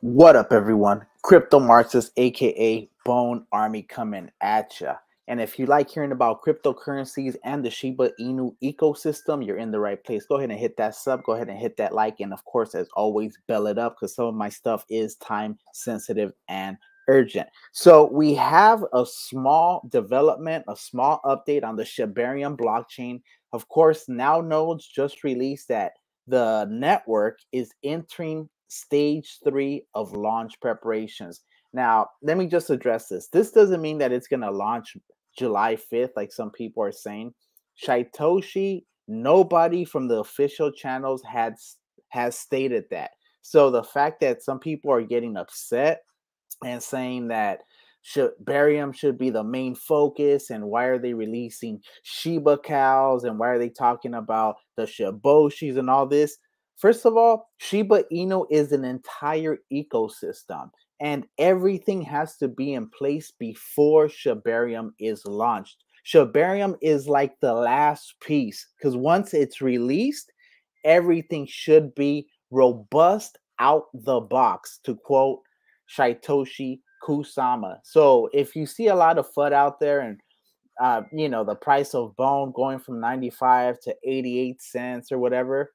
What up, everyone? Crypto Marxist, aka Bone Army, coming at ya. And if you like hearing about cryptocurrencies and the Shiba Inu ecosystem, you're in the right place. Go ahead and hit that sub, go ahead and hit that like, and of course, as always, bell it up because some of my stuff is time sensitive and urgent. So we have a small development, a small update on the Shibarium blockchain. Of course, NowNodes just released that the network is entering stage 3 of launch preparations. Now, let me just address this. This doesn't mean that it's going to launch July 5th, like some people are saying. Shytoshi, nobody from the official channels has stated that. So the fact that some people are getting upset and saying that barium should be the main focus, and why are they releasing Shiba cows, and why are they talking about the Shiboshis and all this? First of all, Shiba Inu is an entire ecosystem, and everything has to be in place before Shibarium is launched. Shibarium is like the last piece because once it's released, everything should be robust out the box, to quote Shytoshi Kusama. So if you see a lot of FUD out there and the price of bone going from 95 to 88 cents or whatever,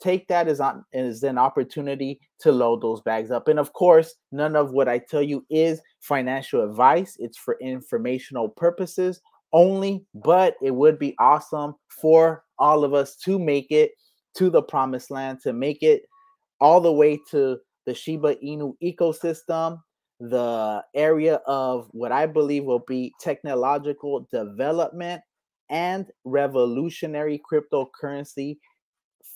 take that as an opportunity to load those bags up. And of course, none of what I tell you is financial advice. It's for informational purposes only, but it would be awesome for all of us to make it to the promised land, to make it all the way to the Shiba Inu ecosystem, the area of what I believe will be technological development and revolutionary cryptocurrency,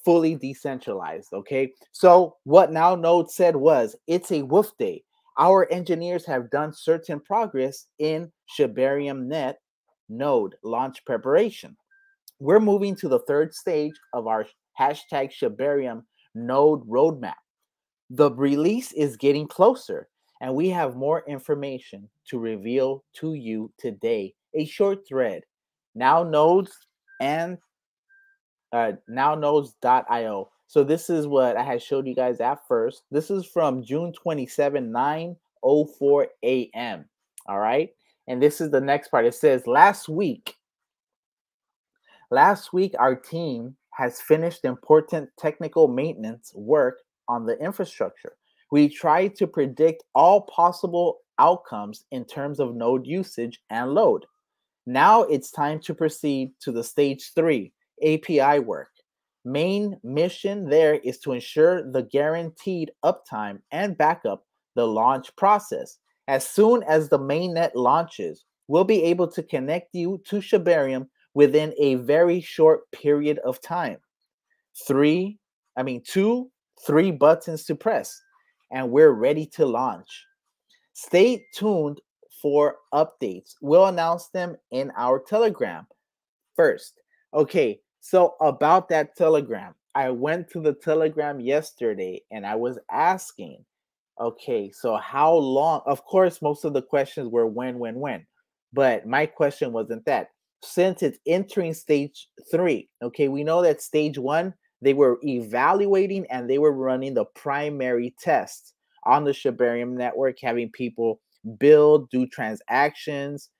fully decentralized. Okay, so what NowNode said was, it's a woof day. Our engineers have done certain progress in Shibarium net node launch preparation. We're moving to the third stage of our hashtag Shibarium node roadmap. The release is getting closer, and we have more information to reveal to you today. A short thread, now nodes and NowNodes.io. So this is what I had showed you guys at first. This is from June 27, 9:04 a.m. All right. And this is the next part. It says, last week, our team has finished important technical maintenance work on the infrastructure. We tried to predict all possible outcomes in terms of node usage and load. Now it's time to proceed to the stage 3, API work. Main mission there is to ensure the guaranteed uptime and backup the launch process. As soon as the mainnet launches, we'll be able to connect you to Shibarium within a very short period of time. Two, three buttons to press, and we're ready to launch. Stay tuned for updates. We'll announce them in our Telegram first. Okay, so about that Telegram, I went to the Telegram yesterday and I was asking, okay, so how long? Of course, most of the questions were when. But my question wasn't that. Since it's entering stage 3, okay, we know that stage 1, they were evaluating and they were running the primary tests on the Shibarium network, having people build, do transactions.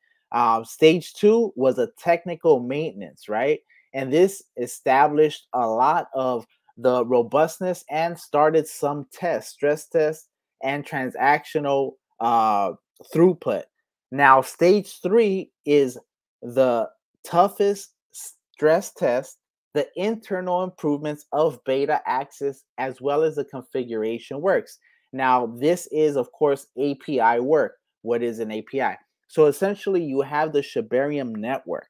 Stage 2 was a technical maintenance, right? And this established a lot of the robustness and started some tests, stress tests, and transactional throughput. Now, stage 3 is the toughest stress test, the internal improvements of beta access, as well as the configuration works. Now, this is, of course, API work. What is an API? So essentially, you have the Shibarium network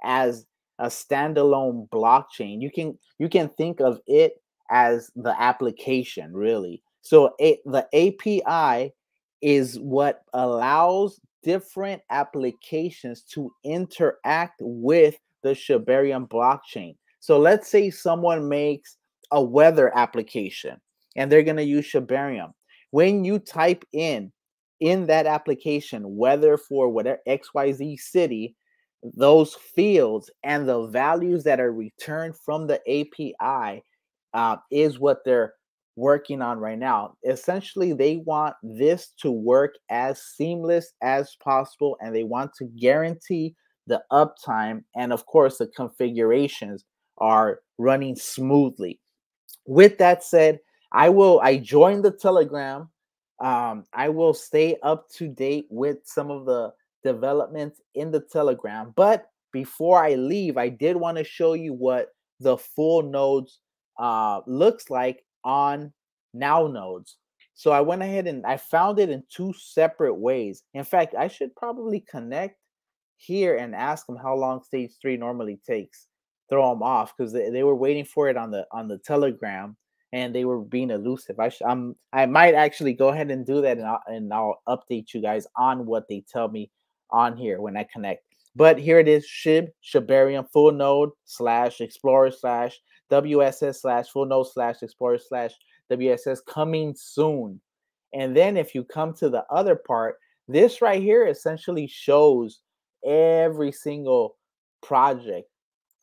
as a standalone blockchain. You can think of it as the application, really. So the API is what allows different applications to interact with the Shibarium blockchain. So let's say someone makes a weather application and they're going to use Shibarium. When you type in that application weather for whatever XYZ city, those fields and the values that are returned from the API is what they're working on right now. Essentially, they want this to work as seamless as possible, and they want to guarantee the uptime, and of course the configurations are running smoothly. With that said, I joined the Telegram. I will stay up to date with some of the developments in the Telegram. But before I leave, I did want to show you what the full nodes looks like on NowNodes. So I went ahead and I found it in two separate ways. In fact, I should probably connect here and ask them how long stage 3 normally takes. Throw them off because they were waiting for it on the Telegram, and they were being elusive. I might actually go ahead and do that, and I'll update you guys on what they tell me on here when I connect. But here it is: Shibarium full node slash explorer slash WSS slash full node slash explorer slash WSS coming soon. And then if you come to the other part, this right here essentially shows every single project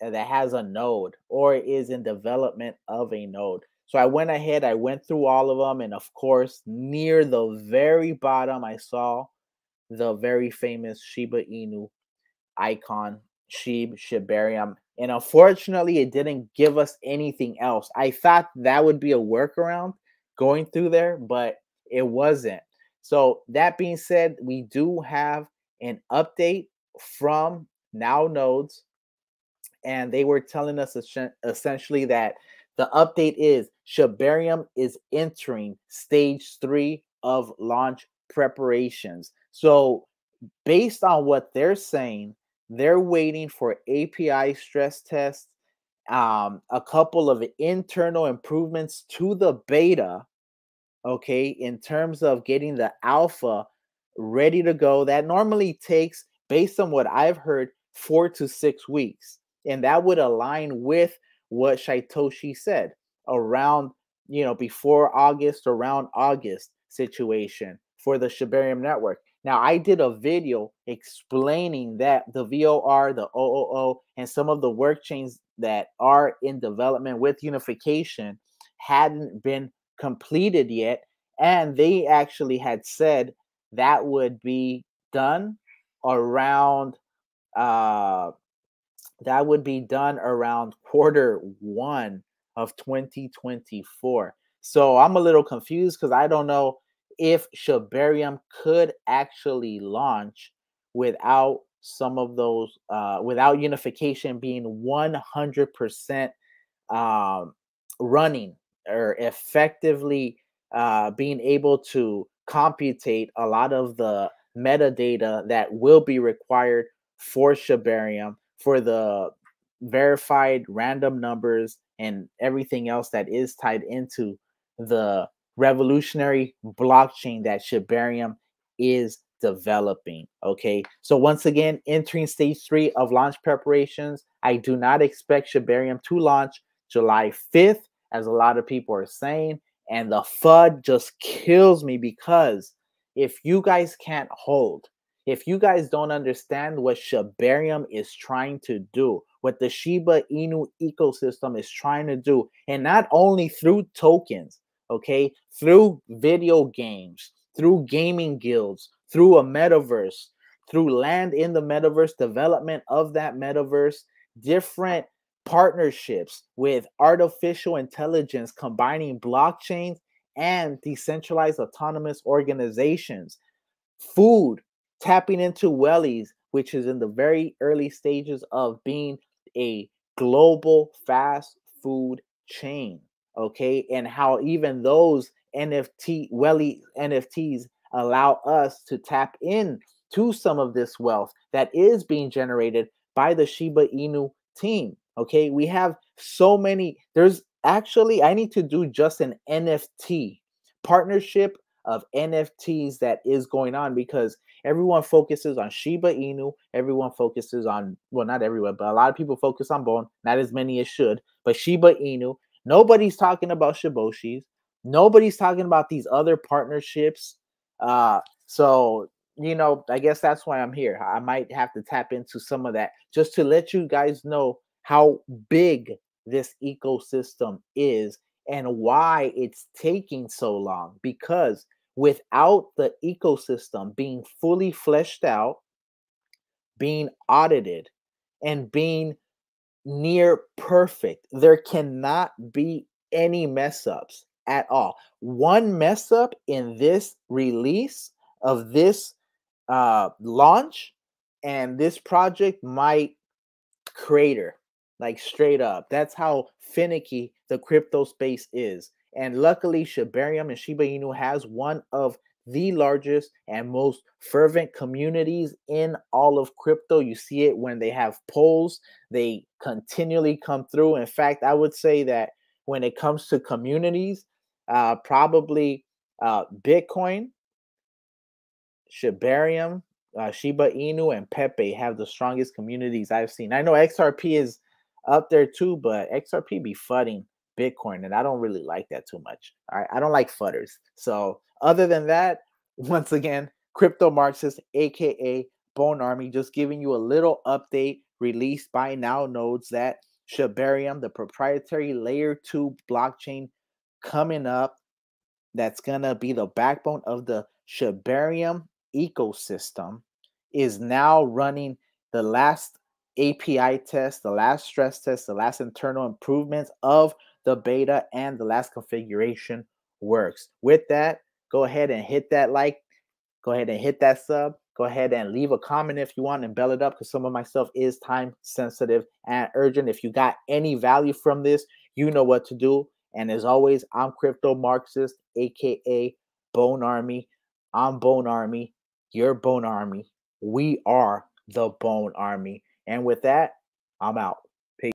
that has a node or is in development of a node. So I went ahead, I went through all of them, and of course, near the very bottom, I saw the very famous Shiba Inu icon, Shibarium. And unfortunately, it didn't give us anything else. I thought that would be a workaround going through there, but it wasn't. So that being said, we do have an update from NowNodes, and they were telling us essentially that the update is Shibarium is entering stage 3 of launch preparations. So based on what they're saying, they're waiting for API stress tests, a couple of internal improvements to the beta, okay, in terms of getting the alpha ready to go. That normally takes, based on what I've heard, 4 to 6 weeks. And that would align with what Shaitoshi said around, before August, around August situation for the Shibarium network. Now, I did a video explaining that the VOR, the OOO, and some of the work chains that are in development with unification hadn't been completed yet. And they actually had said that would be done around quarter 1 of 2024. So I'm a little confused because I don't know if Shibarium could actually launch without some of those, without unification being 100% running or effectively being able to computate a lot of the metadata that will be required for Shibarium, for the verified random numbers and everything else that is tied into the revolutionary blockchain that Shibarium is developing. Okay, so once again, entering stage 3 of launch preparations. I do not expect Shibarium to launch July 5th, as a lot of people are saying. And the FUD just kills me because if you guys can't hold, if you guys don't understand what Shibarium is trying to do, what the Shiba Inu ecosystem is trying to do, and not only through tokens, okay, through video games, through gaming guilds, through a metaverse, through land in the metaverse, development of that metaverse, different partnerships with artificial intelligence, combining blockchains and decentralized autonomous organizations, food, tapping into Wellies, which is in the very early stages of being a global fast food chain. Okay, and how even those Welly NFTs allow us to tap in to some of this wealth that is being generated by the Shiba Inu team. Okay, we have so many. There's actually, I need to do just an NFT partnership of NFTs that is going on, because everyone focuses on Shiba Inu. Everyone focuses on, well, not everyone, but a lot of people focus on Bone. Not as many as should, but Shiba Inu. Nobody's talking about Shiboshis. Nobody's talking about these other partnerships. So, I guess that's why I'm here. I might have to tap into some of that just to let you guys know how big this ecosystem is and why it's taking so long. Because without the ecosystem being fully fleshed out, being audited, and being near perfect, there cannot be any mess ups at all. One mess up in this release of this launch, and this project might crater, like straight up. That's how finicky the crypto space is. And luckily, Shibarium and Shiba Inu has one of the largest and most fervent communities in all of crypto. You see it when they have polls, they continually come through. In fact, I would say that when it comes to communities, probably Bitcoin, Shibarium, Shiba Inu, and Pepe have the strongest communities I've seen. I know XRP is up there too, but XRP be fudding Bitcoin, and I don't really like that too much. All right, I don't like fudders. So other than that, once again, Crypto Marxist, aka Bone Army, just giving you a little update released by NowNodes that Shibarium, the proprietary layer 2 blockchain coming up, that's gonna be the backbone of the Shibarium ecosystem, is now running the last API test, the last stress test, the last internal improvements of the beta, and the last configuration works. With that, go ahead and hit that like, go ahead and hit that sub, go ahead and leave a comment if you want and bell it up, because some of my stuff is time sensitive and urgent. If you got any value from this, you know what to do. And as always, I'm Crypto Marxist, aka Bone Army. I'm Bone Army. You're Bone Army. We are the Bone Army. And with that, I'm out.